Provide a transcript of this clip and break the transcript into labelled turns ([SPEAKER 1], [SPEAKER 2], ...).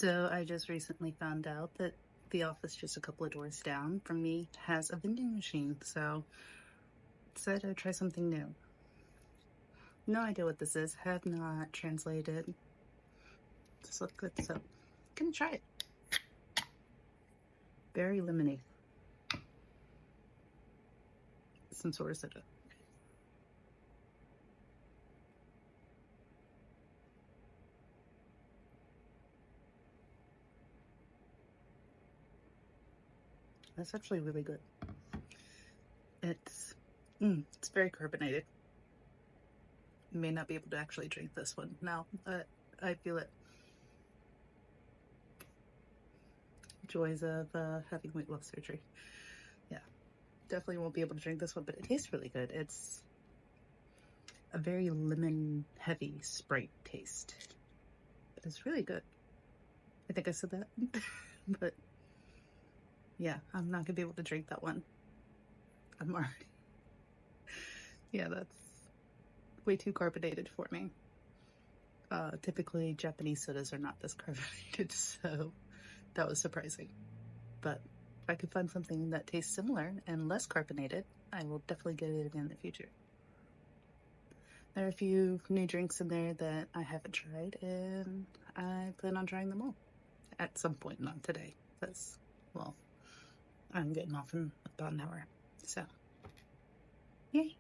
[SPEAKER 1] So I just recently found out that the office just a couple of doors down from me has a vending machine, so decided I'd try something new. No idea what this is, have not translated. This looks good, so gonna try it. Berry lemonade. Some sort of soda. That's actually really good. It's very carbonated. May not be able to actually drink this one now, but I feel it. Joys of having weight loss surgery. Yeah, definitely won't be able to drink this one, but it tastes really good. It's a very lemon heavy Sprite taste, but it's really good. I think I said that, but yeah, I'm not gonna be able to drink that one. I'm already, yeah, that's way too carbonated for me. Typically Japanese sodas are not this carbonated, so that was surprising. But if I could find something that tastes similar and less carbonated, I will definitely get it in the future. There are a few new drinks in there that I haven't tried, and I plan on trying them all at some point, not today, because, well, I'm getting off in about an hour. So, yay.